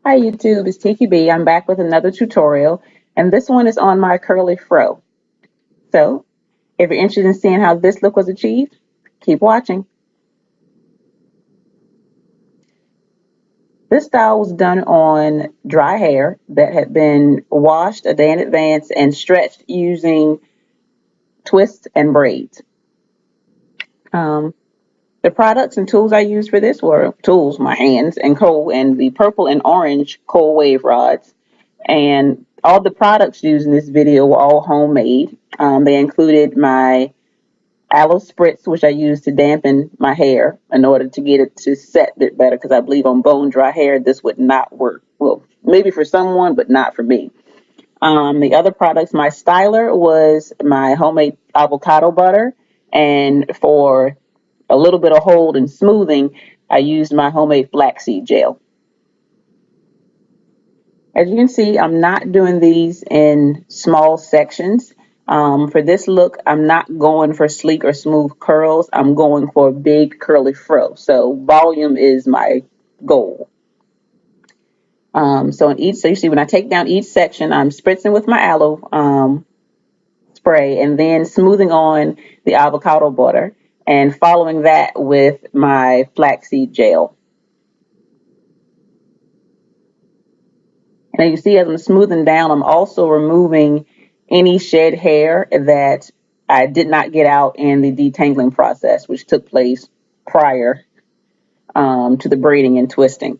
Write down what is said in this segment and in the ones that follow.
Hi YouTube, it's Tiki B. I'm back with another tutorial, and this one is on my Curly Fro. So, if you're interested in seeing how this look was achieved, keep watching. This style was done on dry hair that had been washed a day in advance and stretched using twists and braids. Um, the products and tools I used for this were my hands, and the purple and orange cold wave rods. And all the products used in this video were all homemade. They included my aloe spritz, which I used to dampen my hair in order to get it to set a bit better, because I believe on bone dry hair this would not work. Well, maybe for someone, but not for me. The other products, my styler was my homemade avocado butter, and for a little bit of hold and smoothing, I used my homemade flaxseed gel. As you can see, I'm not doing these in small sections. For this look, I'm not going for sleek or smooth curls. I'm going for a big curly fro. So volume is my goal. So you see when I take down each section, I'm spritzing with my aloe spray and then smoothing on the avocado butter and following that with my flaxseed gel. And you see as I'm smoothing down, I'm also removing any shed hair that I did not get out in the detangling process, which took place prior to the braiding and twisting.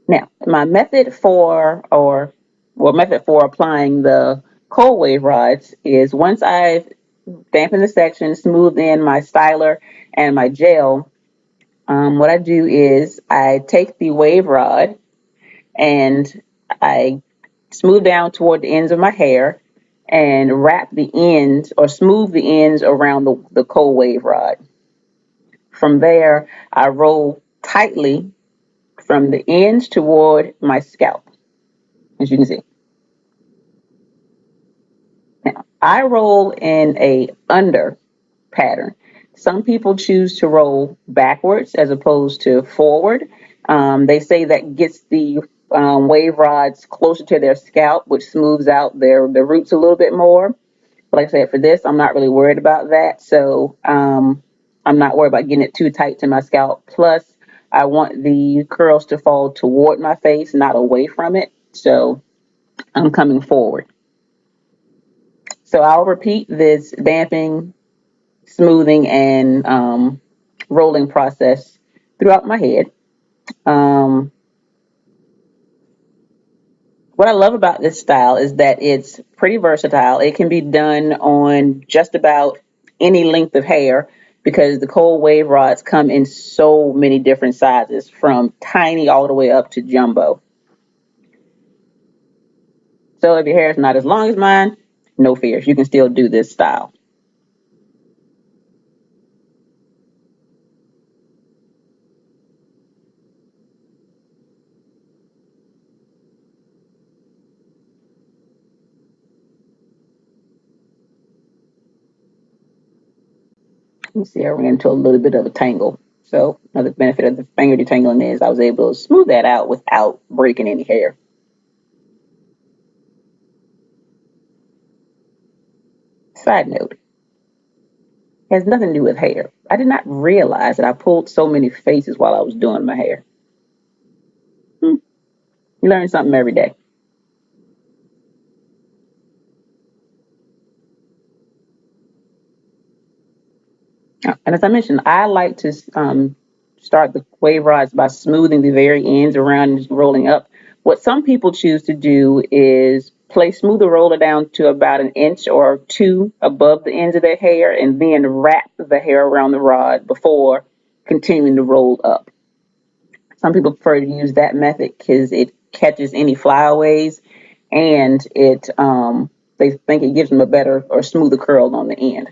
Now, my method for applying the cold wave rods is once I've dampened the section, smoothed in my styler and my gel, what I do is I take the wave rod and I smooth down toward the ends of my hair and wrap the ends or smooth the ends around the cold wave rod. From there, I roll tightly from the ends toward my scalp, as you can see. Now, I roll in a under pattern. Some people choose to roll backwards as opposed to forward. They say that gets the wave rods closer to their scalp, which smooths out their roots a little bit more. But like I said, for this, I'm not really worried about that. So I'm not worried about getting it too tight to my scalp. Plus, I want the curls to fall toward my face, not away from it. So I'm coming forward. So I'll repeat this damping, smoothing, and rolling process throughout my head. Um, what I love about this style is that it's pretty versatile. It can be done on just about any length of hair because the cold wave rods come in so many different sizes, from tiny all the way up to jumbo. So if your hair is not as long as mine, no fears. You can still do this style. You see, I ran into a little bit of a tangle. So another benefit of the finger detangling is I was able to smooth that out without breaking any hair. Side note, has nothing to do with hair. I did not realize that I pulled so many faces while I was doing my hair. You learn something every day. And as I mentioned, I like to start the wave rods by smoothing the very ends around and just rolling up. What some people choose to do is smooth the roller down to about an inch or two above the ends of their hair and then wrap the hair around the rod before continuing to roll up. Some people prefer to use that method because it catches any flyaways and they think it gives them a better or smoother curl on the end.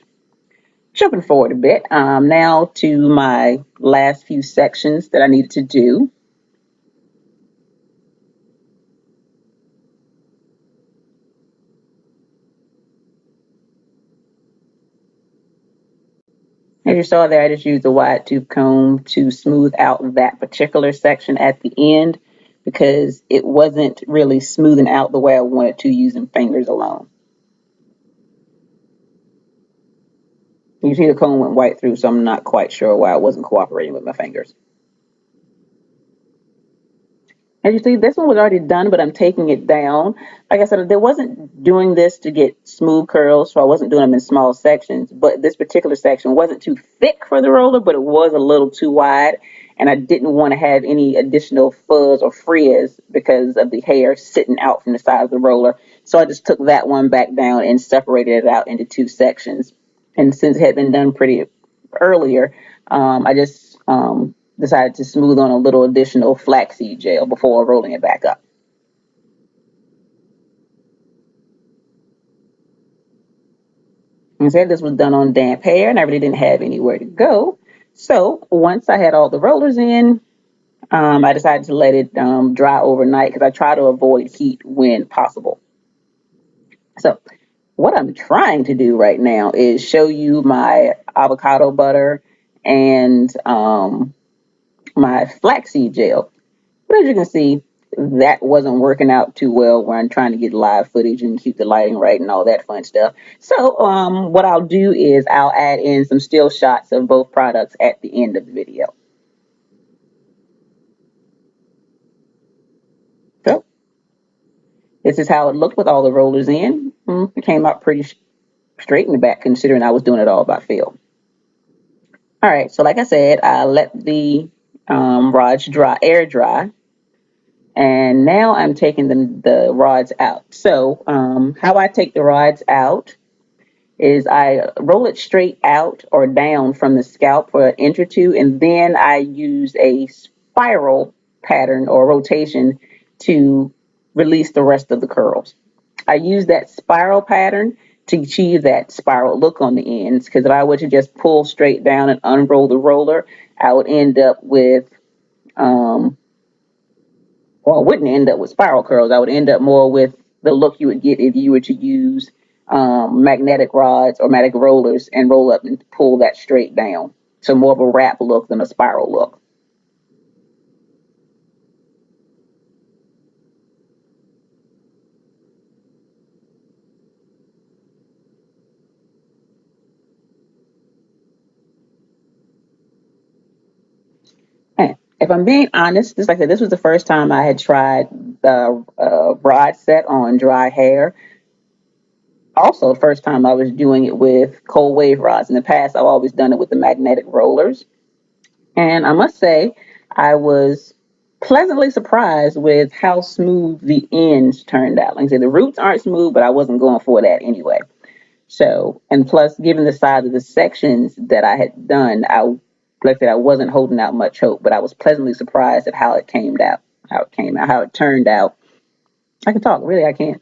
Jumping forward a bit, now to my last few sections that I needed to do. As you saw there, I just used a wide tooth comb to smooth out that particular section at the end. because it wasn't really smoothing out the way I wanted to using fingers alone. You see the comb went white through, so I'm not quite sure why I wasn't cooperating with my fingers. As you see, this one was already done, but I'm taking it down. Like I said, there wasn't doing this to get smooth curls, so I wasn't doing them in small sections. But this particular section wasn't too thick for the roller, but it was a little too wide. And I didn't want to have any additional fuzz or frizz because of the hair sitting out from the side of the roller. So I just took that one back down and separated it out into two sections. And since it had been done pretty earlier, I just decided to smooth on a little additional flaxseed gel before rolling it back up. And said this was done on damp hair, and I really didn't have anywhere to go. So once I had all the rollers in, I decided to let it dry overnight because I try to avoid heat when possible. So what I'm trying to do right now is show you my avocado butter and my flaxseed gel. But as you can see, that wasn't working out too well when I'm trying to get live footage and keep the lighting right and all that fun stuff. So what I'll do is I'll add in some still shots of both products at the end of the video. So this is how it looked with all the rollers in. It came out pretty straight in the back considering I was doing it all by feel. All right, so like I said, I let the rods dry, air dry, and now I'm taking the rods out. So how I take the rods out is I roll it straight out or down from the scalp for an inch or two, and then I use a spiral pattern or rotation to release the rest of the curls. I use that spiral pattern to achieve that spiral look on the ends, because if I were to just pull straight down and unroll the roller, I would end up with well, I wouldn't end up with spiral curls. I would end up more with the look you would get if you were to use magnetic rods or magnetic rollers and roll up and pull that straight down. So more of a wrap look than a spiral look. And if I'm being honest, just like I said, this was the first time I had tried the rod set on dry hair. Also, the first time I was doing it with cold wave rods. In the past, I've always done it with the magnetic rollers. And I must say, I was pleasantly surprised with how smooth the ends turned out. Like I said, the roots aren't smooth, but I wasn't going for that anyway. So, and plus, given the size of the sections that I had done, like I said, I wasn't holding out much hope, but I was pleasantly surprised at how it came out, how it turned out. I can talk, really, I can.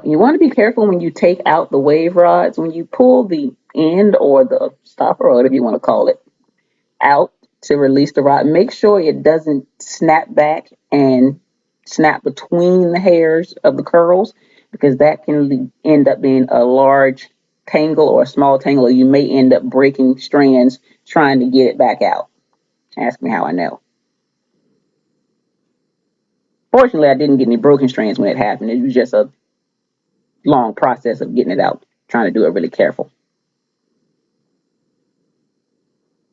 You want to be careful when you take out the wave rods. When you pull the end or the stopper, or whatever you want to call it, out to release the rod, make sure it doesn't snap back and snap between the hairs of the curls, because that can end up being a large tangle or a small tangle, or you may end up breaking strands trying to get it back out. Ask me how I know. Fortunately, I didn't get any broken strands when it happened. It was just a long process of getting it out, trying to do it really careful.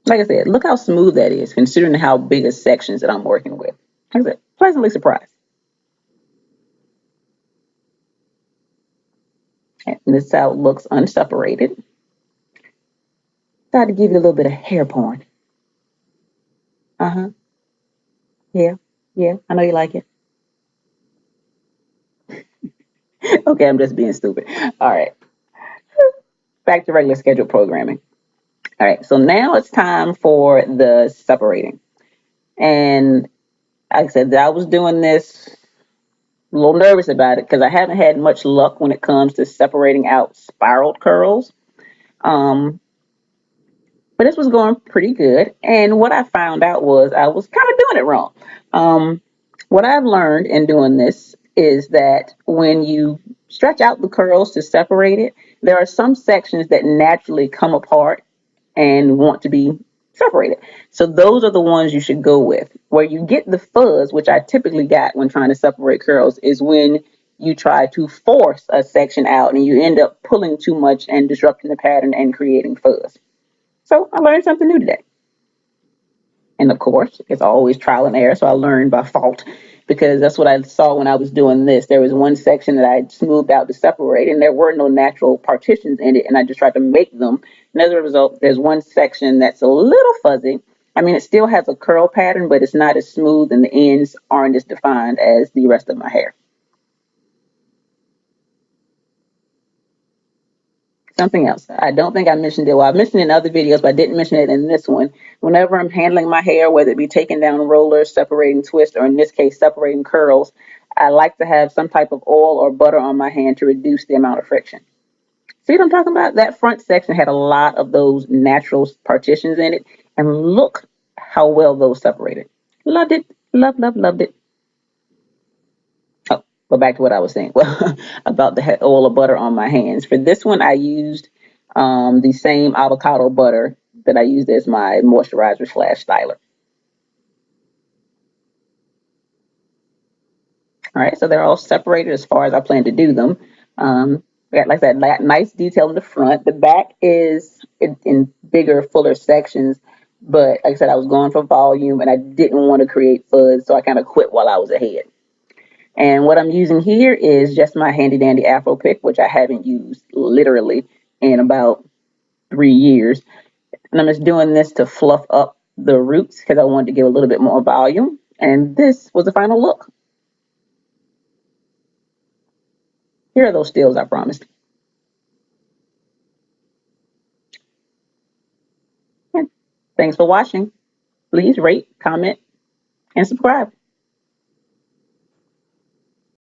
Like I said, look how smooth that is, considering how big of sections that I'm working with. Like I said, pleasantly surprised. And this is how it looks unseparated. Tried to give you a little bit of hair porn. Uh-huh. Yeah. Yeah. I know you like it. Okay, I'm just being stupid. All right. Back to regular scheduled programming. All right. So now it's time for the separating. And like I said, I was doing this a little nervous about it because I haven't had much luck when it comes to separating out spiraled curls. Um, But this was going pretty good. And what I found out was I was kind of doing it wrong. Um, what I've learned in doing this is that when you stretch out the curls to separate it, there are some sections that naturally come apart and want to be separated. So those are the ones you should go with. Where you get the fuzz, which I typically got when trying to separate curls, is when you try to force a section out and you end up pulling too much and disrupting the pattern and creating fuzz. So I learned something new today. And of course, it's always trial and error. So I learned by fault because that's what I saw when I was doing this. There was one section that I smoothed out to separate, and there were no natural partitions in it. And I just tried to make them. And as a result, there's one section that's a little fuzzy. I mean, it still has a curl pattern, but it's not as smooth, and the ends aren't as defined as the rest of my hair. Something else. I don't think I mentioned it. Well, I mentioned it in other videos, but I didn't mention it in this one. Whenever I'm handling my hair, whether it be taking down rollers, separating twists, or in this case, separating curls, I like to have some type of oil or butter on my hand to reduce the amount of friction. See what I'm talking about? That front section had a lot of those natural partitions in it, and look how well those separated. Loved it. Loved it. Oh, go back to what I was saying. Well, about the oil or butter on my hands. For this one, I used the same avocado butter that I used as my moisturizer slash styler. All right, so they're all separated as far as I plan to do them. We got, like I said, nice detail in the front. The back is in bigger, fuller sections, but like I said, I was going for volume and I didn't want to create fuzz, so I kind of quit while I was ahead. And what I'm using here is just my handy dandy Afro pick, which I haven't used literally in about 3 years. And I'm just doing this to fluff up the roots because I wanted to give a little bit more volume. And this was the final look. Here are those stills I promised. And thanks for watching. Please rate, comment, and subscribe.